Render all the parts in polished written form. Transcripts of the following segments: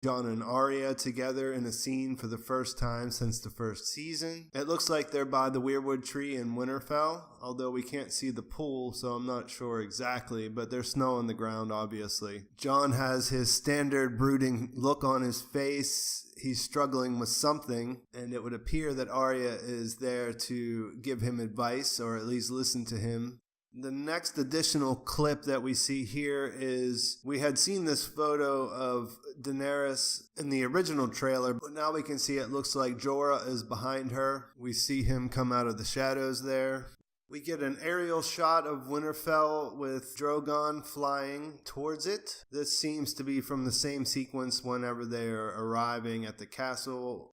Jon and Arya together in a scene for the first time since the first season. It looks like they're by the weirwood tree in Winterfell, although we can't see the pool, so I'm not sure exactly, but there's snow on the ground, obviously. Jon has his standard brooding look on his face. He's struggling with something, and it would appear that Arya is there to give him advice, or at least listen to him. The next additional clip that we see here is, we had seen this photo of Daenerys in the original trailer, but now we can see it looks like Jorah is behind her. We see him come out of the shadows there. We get an aerial shot of Winterfell with Drogon flying towards it. This seems to be from the same sequence whenever they are arriving at the castle.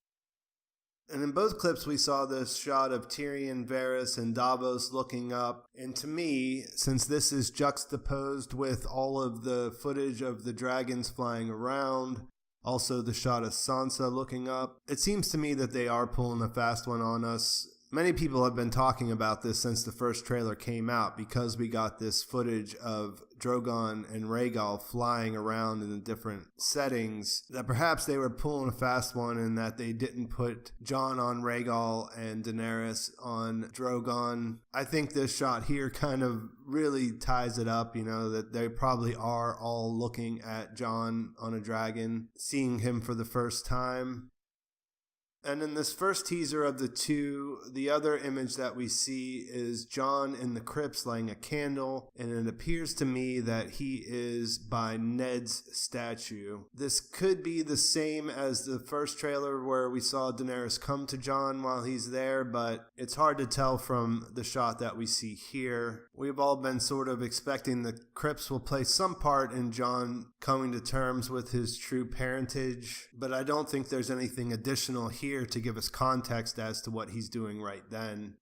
And in both clips, we saw this shot of Tyrion, Varys, and Davos looking up. And to me, since this is juxtaposed with all of the footage of the dragons flying around, also the shot of Sansa looking up, it seems to me that they are pulling a fast one on us. Many people have been talking about this since the first trailer came out, because we got this footage of Drogon and Rhaegal flying around in the different settings, that perhaps they were pulling a fast one and that they didn't put Jon on Rhaegal and Daenerys on Drogon. I think this shot here kind of really ties it up, that they probably are all looking at Jon on a dragon, seeing him for the first time. And in this first teaser of the two, the other image that we see is Jon in the crypts lighting a candle, and it appears to me that he is by Ned's statue. This could be the same as the first trailer where we saw Daenerys come to Jon while he's there, but it's hard to tell from the shot that we see here. We've all been sort of expecting the crypts will play some part in Jon coming to terms with his true parentage, but I don't think there's anything additional here to give us context as to what he's doing right then.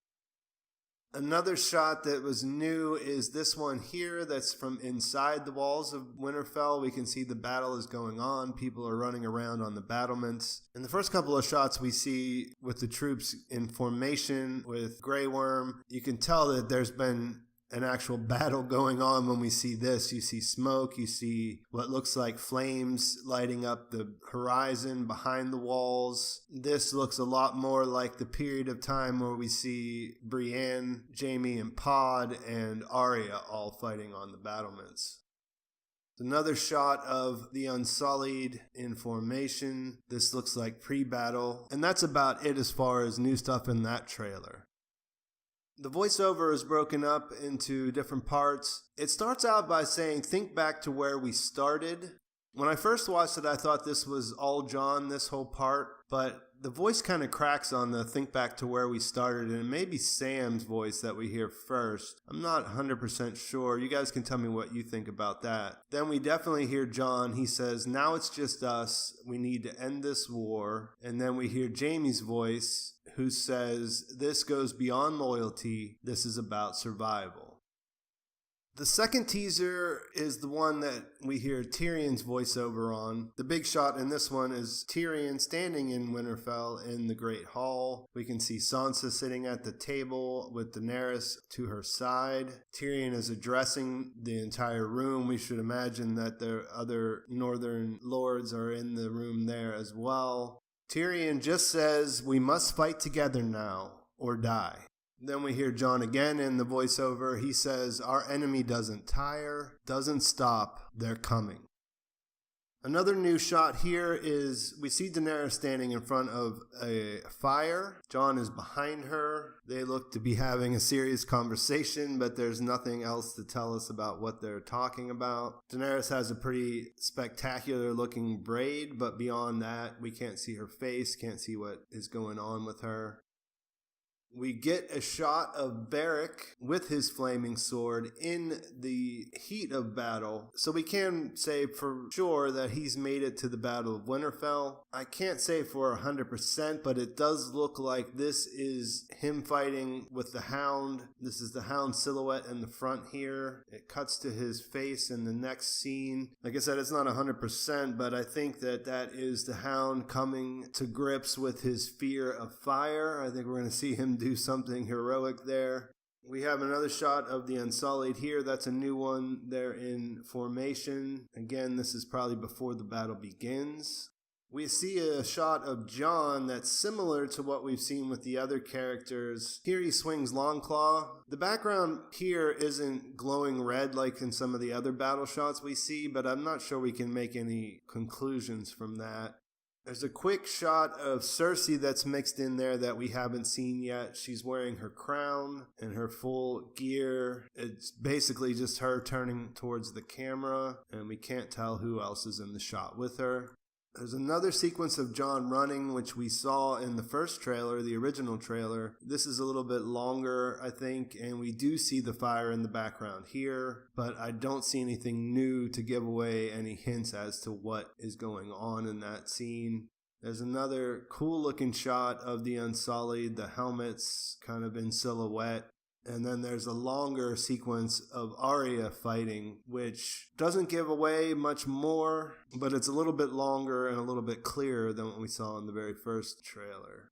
Another shot that was new is this one here that's from inside the walls of Winterfell. We can see the battle is going on. People are running around on the battlements. In the first couple of shots we see with the troops in formation with Grey Worm, you can tell that there's been an actual battle going on. When we see this, you see smoke, you see what looks like flames lighting up the horizon behind the walls. This looks a lot more like the period of time where we see Brienne, Jaime, and Pod, and Arya all fighting on the battlements. Another shot of the Unsullied in formation. This looks like pre-battle, and that's about it as far as new stuff in that trailer. The voiceover is broken up into different parts. It starts out by saying, "Think back to where we started." When I first watched it, I thought this was all Jon, this whole part, but the voice kind of cracks on the "think back to where we started," and it may be Sam's voice that we hear first. I'm not 100% sure. You guys can tell me what you think about that. Then we definitely hear Jon. He says, "Now it's just us. We need to end this war." And then we hear Jaime's voice, who says, "This goes beyond loyalty. This is about survival." The second teaser is the one that we hear Tyrion's voiceover on. The big shot in this one is Tyrion standing in Winterfell in the Great Hall. We can see Sansa sitting at the table with Daenerys to her side. Tyrion is addressing the entire room. We should imagine that the other northern lords are in the room there as well. Tyrion just says, "We must fight together now or die." Then we hear Jon again in the voiceover. He says, "Our enemy doesn't tire, doesn't stop, they're coming." Another new shot here is we see Daenerys standing in front of a fire. Jon is behind her. They look to be having a serious conversation, but there's nothing else to tell us about what they're talking about. Daenerys has a pretty spectacular looking braid, but beyond that, we can't see her face, can't see what is going on with her. We get a shot of Beric with his flaming sword in the heat of battle, so we can say for sure that he's made it to the Battle of Winterfell. I can't say for 100%, but it does look like this is him fighting with the Hound. This is the Hound silhouette in the front here. It cuts to his face in the next scene. Like I said, it's not 100%, but I think that that is the Hound coming to grips with his fear of fire. I think we're going to see him do something heroic there. We have another shot of the Unsullied here. That's a new one. They're in formation. Again, this is probably before the battle begins. We see a shot of Jon that's similar to what we've seen with the other characters. Here he swings Longclaw. The background here isn't glowing red like in some of the other battle shots we see, but I'm not sure we can make any conclusions from that. There's a quick shot of Cersei that's mixed in there that we haven't seen yet. She's wearing her crown and her full gear. It's basically just her turning towards the camera, and we can't tell who else is in the shot with her. There's another sequence of Jon running, which we saw in the first trailer, the original trailer. This is a little bit longer, I think, and we do see the fire in the background here, but I don't see anything new to give away any hints as to what is going on in that scene. There's another cool looking shot of the Unsullied, the helmets kind of in silhouette. And then there's a longer sequence of Arya fighting, which doesn't give away much more, but it's a little bit longer and a little bit clearer than what we saw in the very first trailer.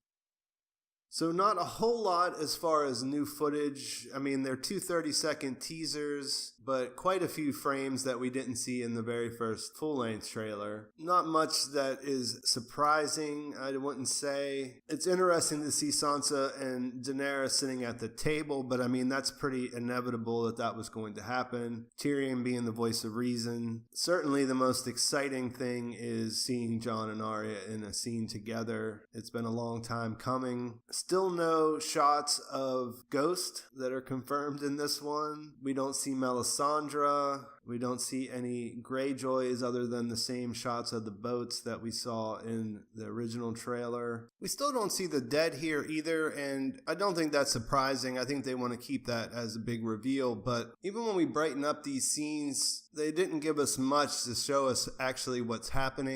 So not a whole lot as far as new footage. I mean, they're 2 30-second teasers, but quite a few frames that we didn't see in the very first full-length trailer. Not much that is surprising, I wouldn't say. It's interesting to see Sansa and Daenerys sitting at the table, but I mean, that's pretty inevitable that was going to happen. Tyrion being the voice of reason. Certainly the most exciting thing is seeing Jon and Arya in a scene together. It's been a long time coming. Still no shots of Ghost that are confirmed in this one. We don't see Melisandre. We don't see any Greyjoys other than the same shots of the boats that we saw in the original trailer. We still don't see the dead here either, and I don't think that's surprising. I think they want to keep that as a big reveal, but even when we brighten up these scenes, they didn't give us much to show us actually what's happening.